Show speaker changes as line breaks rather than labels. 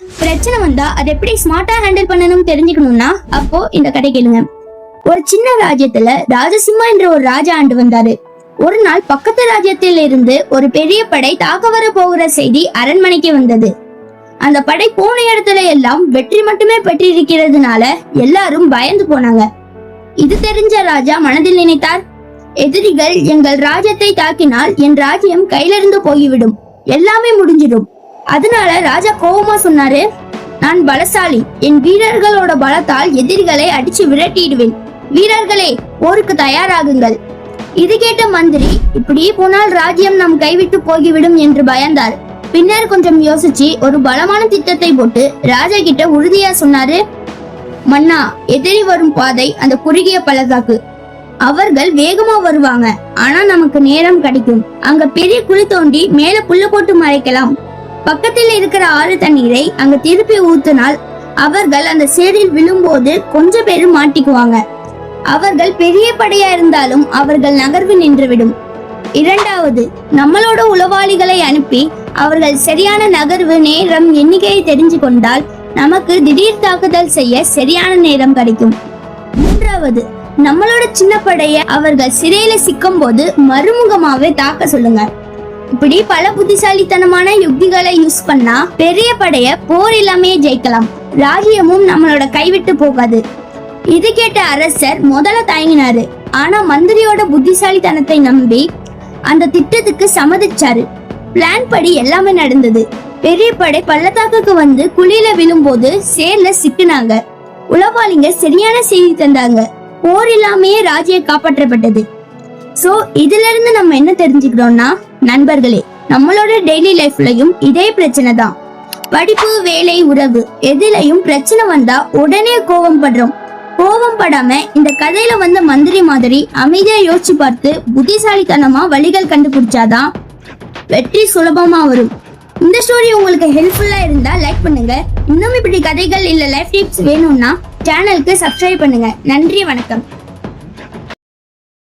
பிரச்சனை வந்தா அதை எப்படி ஸ்மார்ட்டா ஹேண்டில் பண்ணணும் தெரிஞ்சுக்கணும்னா அப்போ இந்த கதை கேளுங்க. ஒரு சின்ன ராஜ்யத்துல ராஜசிம்மா என்ற ஒரு ராஜா ஆண்டு வந்தாரு. ஒரு நாள் பக்கத்து ராஜ்யத்தில் இருந்து ஒரு பெரிய படை தாக்க வர போகிற செய்தி அரண்மனைக்கு வந்தது. அந்த படை போன இடத்துல எல்லாம் வெற்றி மட்டுமே பெற்றிருக்கிறதுனால எல்லாரும் பயந்து போனாங்க. இது தெரிஞ்ச ராஜா மனதில் நினைத்தார், எதிரிகள் எங்கள் ராஜ்யத்தை தாக்கினால் என் ராஜ்யம் கையிலிருந்து போய்விடும், எல்லாமே முடிஞ்சிடும். அதனால ராஜா கோபமா சொன்னாரு, நான் பலசாலி, என் வீரர்களோட பலத்தால் எதிரிகளை அடிச்சு விரட்டிடுவேன். வீரர்களே, போருக்கு தயாராகுங்கள். இது கேட்ட மந்திரி, இப்படியே போனால் ராஜ்யம் நம் கைவிட்டு போய்விடும் என்று பயந்தார். பின்னர் கொஞ்சம் யோசிச்சு ஒரு பலமான திட்டத்தை போட்டு ராஜா கிட்ட உறுதியா சொன்னாரு, மன்னா, எதிரி வரும் பாதை அந்த குறுகிய பள்ளத்தாக்கு. அவர்கள் வேகமா வருவாங்க, ஆனா நமக்கு நேரம் கிடைக்கும். அங்க பெரிய குழி தோண்டி மேல புல்ல போட்டு மறைக்கலாம். பக்கத்தில் இருக்கிற ஆறு தண்ணீரை அங்க திருப்பி ஊத்தினால் அவர்கள் அந்த சேரில் விழும்போது கொஞ்சம் பேரும் மாட்டிக்குவாங்க. அவர்கள் பெரிய படையா இருந்தாலும் அவர்கள் நகர்வு நின்றுவிடும். இரண்டாவது, நம்மளோட உளவாளிகளை அனுப்பி அவர்கள் சரியான நகர்வு நேரம் எண்ணிக்கையை தெரிஞ்சு கொண்டால் நமக்கு திடீர் தாக்குதல் செய்ய சரியான நேரம் கிடைக்கும். மூன்றாவது, நம்மளோட சின்ன படைய அவர்கள் சிறையில சிக்கும் போது மறுமுகமாவே தாக்க சொல்லுங்க. இப்படி பல புத்திசாலித்தனமான யுக்திகளை யூஸ் பண்ணா பெரிய படைய போர் இல்லாமே ஜெயிக்கலாம். ராஜ்யமும் நம்மளோட கைவிட்டு போகாது. இது கேட்ட அரசர் முதல்ல தயங்கினாரு. ஆனா மந்திரியோட புத்திசாலித்தனத்தை நம்பி அந்த திட்டத்துக்கு சம்மதிச்சாரு. பிளான் படி எல்லாமே நடந்தது. பெரிய படை பள்ளத்தாக்குக்கு வந்து குழியில விழும்போது சேர்ல சிக்கினாங்க. உளவாளிங்க சரியான செய்தி தந்தாங்க. போர் இல்லாமையே ராஜ்யம் காப்பாற்றப்பட்டது. சோ இதுல இருந்து நம்ம என்ன தெரிஞ்சுக்கிறோம்னா, நண்பர்களே, நம்மளோட டெய்லி லைஃப்லயும் இதே பிரச்சனை தான். படிப்பு, வேலை, உறவு எதுலயும் பிரச்சனை வந்தா உடனே கோபம் படுறோம். கோபம் படாம இந்த கதையில வந்த மந்திரி மாதிரி அமைதியா யோசிச்சு பார்த்து புத்திசாலித்தனமா வழிகள் கண்டுபிடிச்சாதான் வெற்றி சுலபமா வரும். இந்த ஸ்டோரி உங்களுக்கு ஹெல்ப்ஃபுல்லா இருந்தா லைக் பண்ணுங்க. இன்னும் இப்படி கதைகள் இல்ல லைஃப் டிப்ஸ் வேணும்னா சேனலுக்கு சப்ஸ்கிரைப் பண்ணுங்க. நன்றி, வணக்கம்.